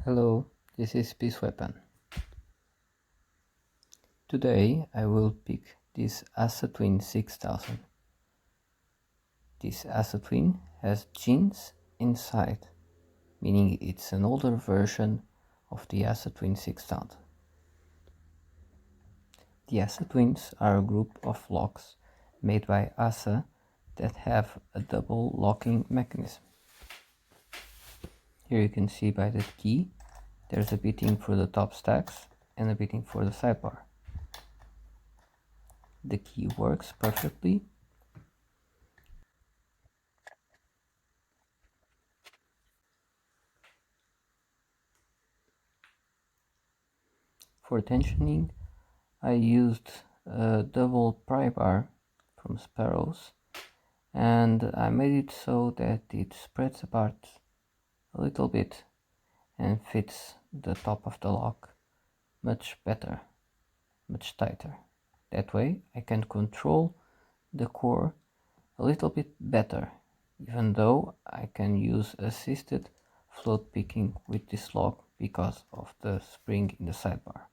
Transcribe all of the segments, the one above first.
Hello, this is Peace Weapon. Today I will pick this ASSA Twin 6000. This ASSA Twin has jeans inside, meaning it's an older version of the ASSA Twin 6000. The ASSA Twins are a group of locks made by ASSA that have a double locking mechanism. Here you can see by that key there's a bitting for the top stacks and a bitting for the sidebar. The key works perfectly. For tensioning, I used a double pry bar from Sparrows, and I made it so that it spreads apart a little bit and fits the top of the lock much better, much tighter. That way I can control the core a little bit better, even though I can use assisted float picking with this lock because of the spring in the sidebar.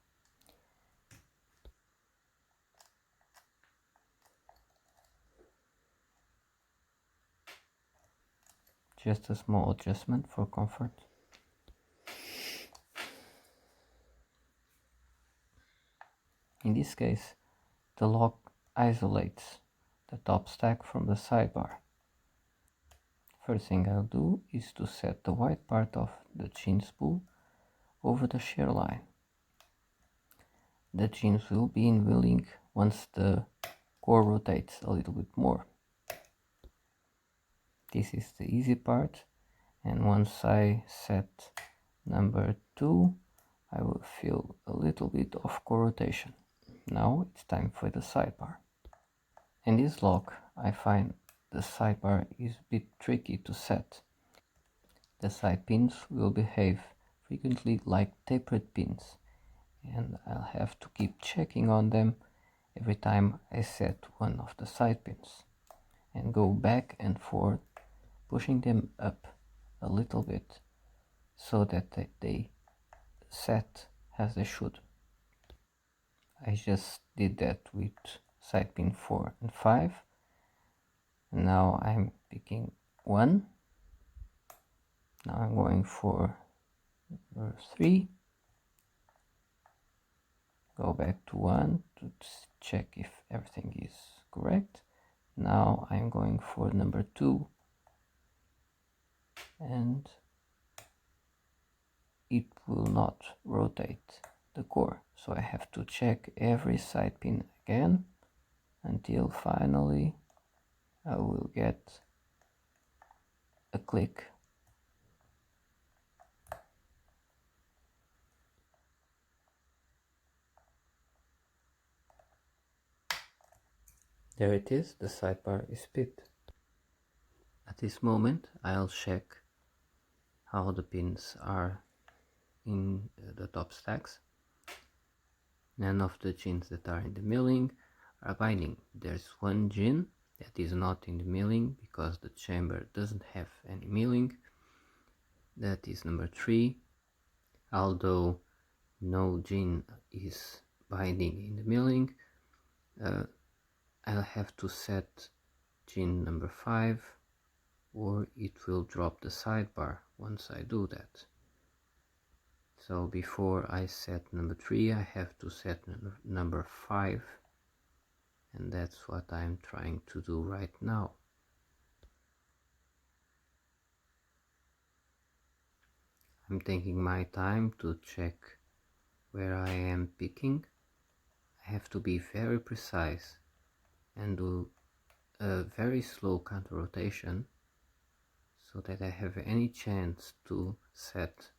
Just a small adjustment for comfort. In this case, the lock isolates the top stack from the sidebar. First thing I'll do is to set the white part of the chin spool over the shear line. The chins will be in wheeling once the core rotates a little bit more. This is the easy part, and once I set number 2, I will feel a little bit of core rotation. Now it's time for the sidebar. In this lock I find the sidebar is a bit tricky to set. The side pins will behave frequently like tapered pins, and I'll have to keep checking on them every time I set one of the side pins and go back and forth, pushing them up a little bit so that they set as they should. I just did that with side pin 4 and 5, and now I'm picking 1. Now I'm going for number 3, go back to 1 to check if everything is correct. Now I'm going for number 2, and it will not rotate the core, so I have to check every side pin again until finally I will get a click. There it is, the sidebar is pipped. At this moment I'll check how the pins are in the top stacks. None of the chins that are in the milling are binding. There's one chin that is not in the milling because the chamber doesn't have any milling. That is number 3. Although no chin is binding in the milling, I'll have to set chin number 5, or it will drop the sidebar once I do that. So before I set number 3, I have to set number 5, and that's what I'm trying to do right now. I'm taking my time to check where I am picking. I have to be very precise and do a very slow counter rotation so that I have any chance to set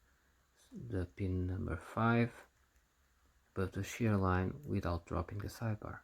the pin number 5 above the shear line without dropping the sidebar.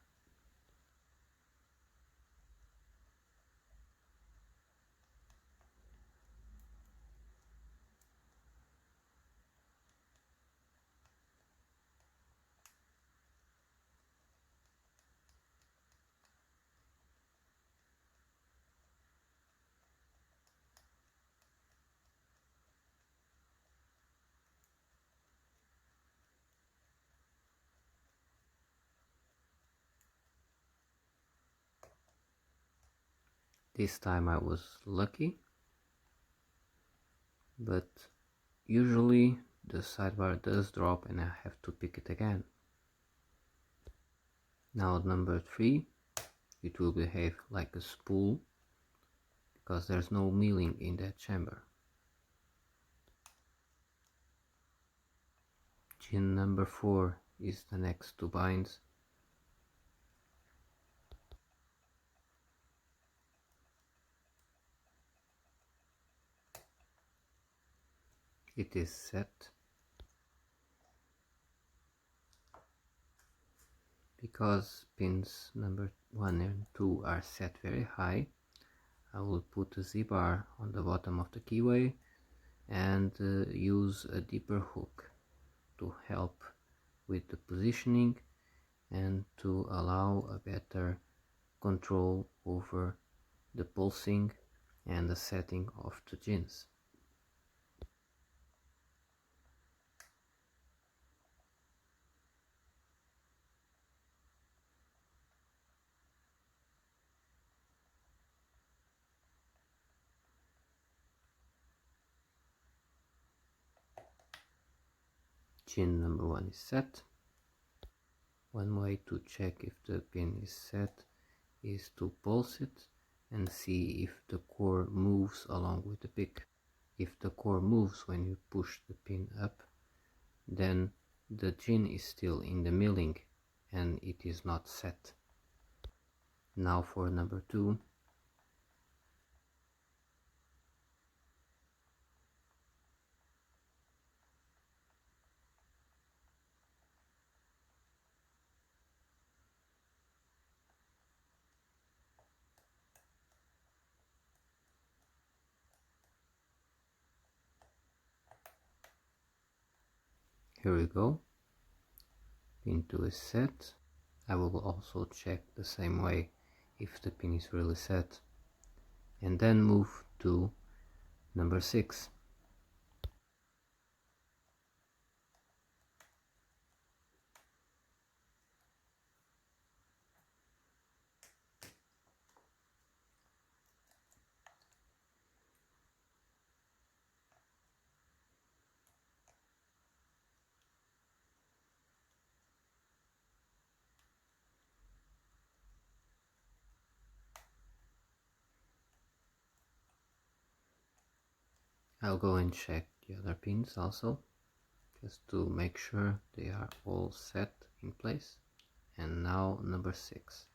This time I was lucky, but usually the sidebar does drop and I have to pick it again. Now number 3, it will behave like a spool because there's no milling in that chamber. Chin number 4 is the next to binds. It is set. Because pins number 1 and 2 are set very high, I will put a Z-bar on the bottom of the keyway and use a deeper hook to help with the positioning and to allow a better control over the pulsing and the setting of the gins. Gin number 1 is set. One way to check if the pin is set is to pulse it and see if the core moves along with the pick. If the core moves when you push the pin up, then the gin is still in the milling and it is not set. Now for number 2. Here we go. Pin 2 is set. I will also check the same way if the pin is really set, and then move to number 6. I'll go and check the other pins also, just to make sure they are all set in place. And now number 6.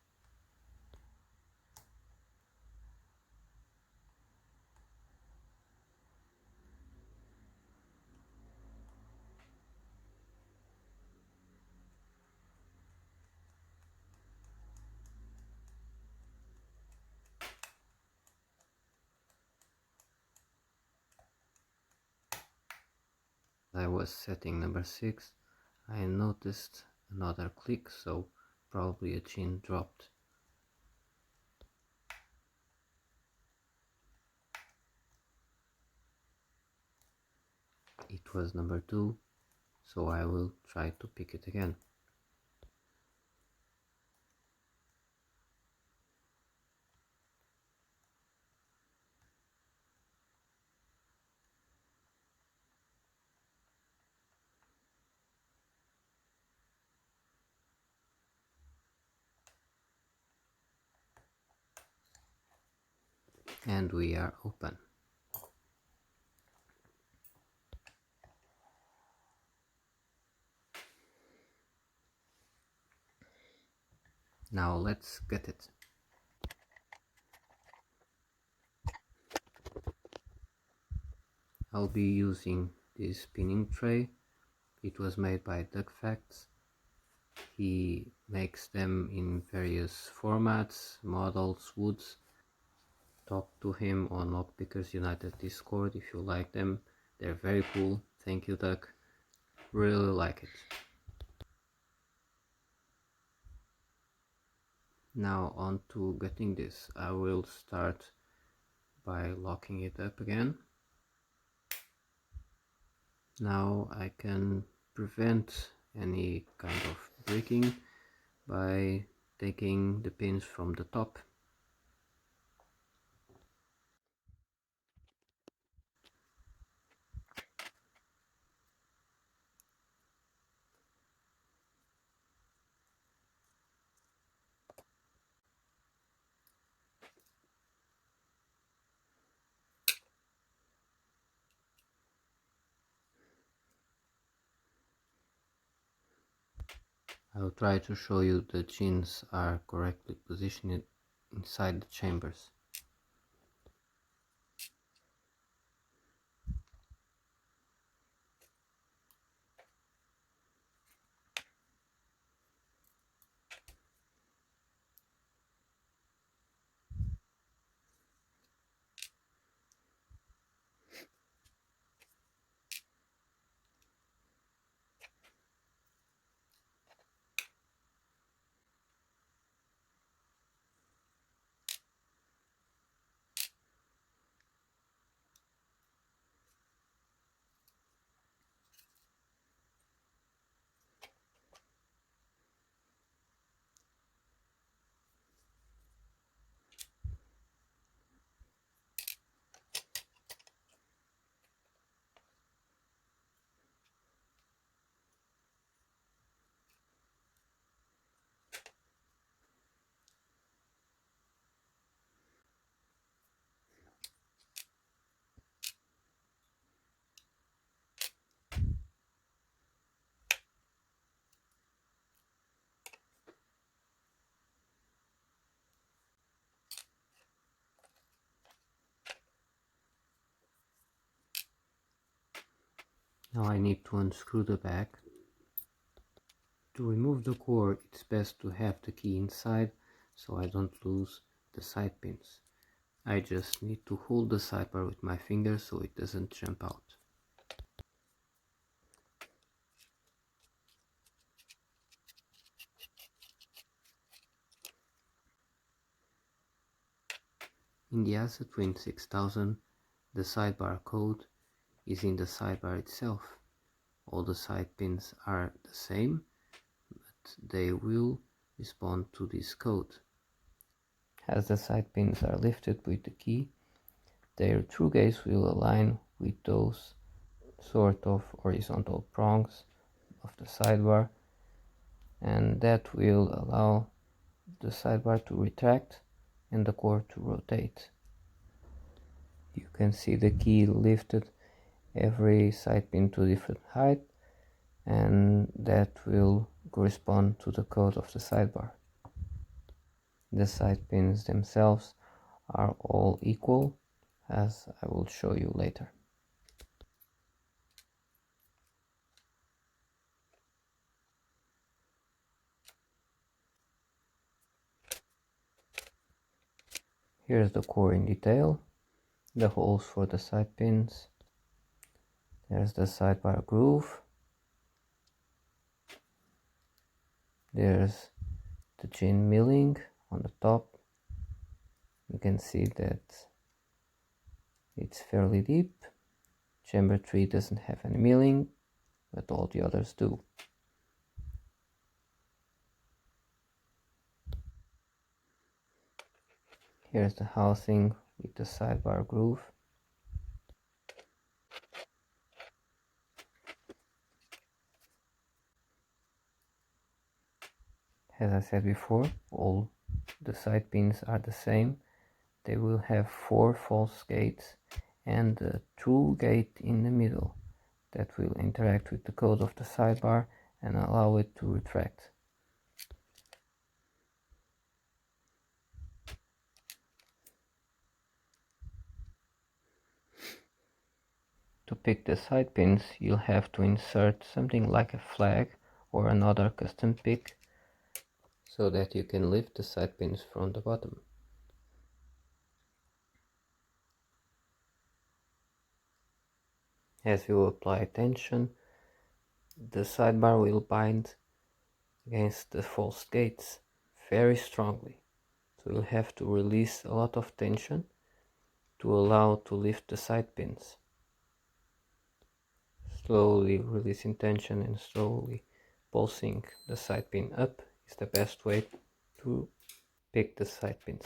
I was setting number 6, I noticed another click, so probably a chin dropped. It was number 2, so I will try to pick it again. And we are open. Now let's get it. I'll be using this spinning tray. It was made by Duck Facts. He makes them in various formats, models, woods. Talk to him on Lockpickers United Discord if you like them. They're very cool. Thank you, Duck. Really like it. Now on to getting this. I will start by locking it up again. Now I can prevent any kind of breaking by taking the pins from the top. I'll try to show you the chins are correctly positioned inside the chambers. Now I need to unscrew the back. To remove the core, it's best to have the key inside so I don't lose the side pins. I just need to hold the sidebar with my fingers so it doesn't jump out. In the ASSA Twin 6000, the sidebar code is in the sidebar itself. All the side pins are the same, but they will respond to this code. As the side pins are lifted with the key, their through gates will align with those sort of horizontal prongs of the sidebar, and that will allow the sidebar to retract and the core to rotate. You can see the key lifted every side pin to different height, and that will correspond to the code of the sidebar. The side pins themselves are all equal, as I will show you later. Here's the core in detail, the holes for the side pins. There's the sidebar groove. There's the chin milling on the top. You can see that it's fairly deep. Chamber 3 doesn't have any milling, but all the others do. Here's the housing with the sidebar groove. As I said before, all the side pins are the same. They will have 4 false gates and a true gate in the middle that will interact with the code of the sidebar and allow it to retract. To pick the side pins, you'll have to insert something like a flag or another custom pick so that you can lift the side pins from the bottom. As you apply tension, the sidebar will bind against the false gates very strongly. So you'll have to release a lot of tension to allow to lift the side pins. Slowly releasing tension and slowly pulsing the side pin up is the best way to pick the side pins.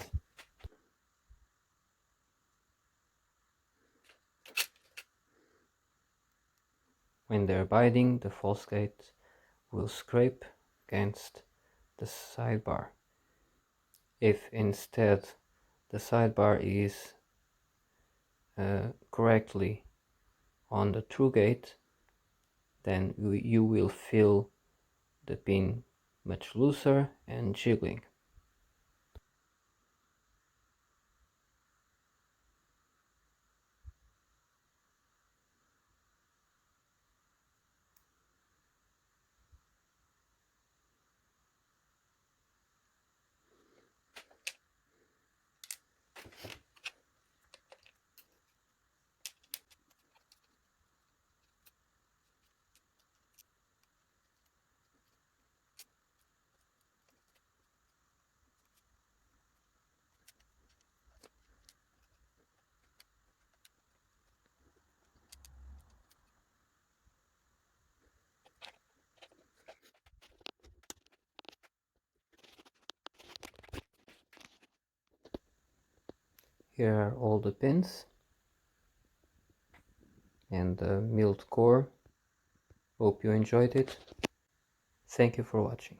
When they're binding, the false gate will scrape against the sidebar. If instead the sidebar is correctly on the true gate, then you will feel the pin much looser and jiggling. Here are all the pins and the milled core. Hope you enjoyed it. Thank you for watching.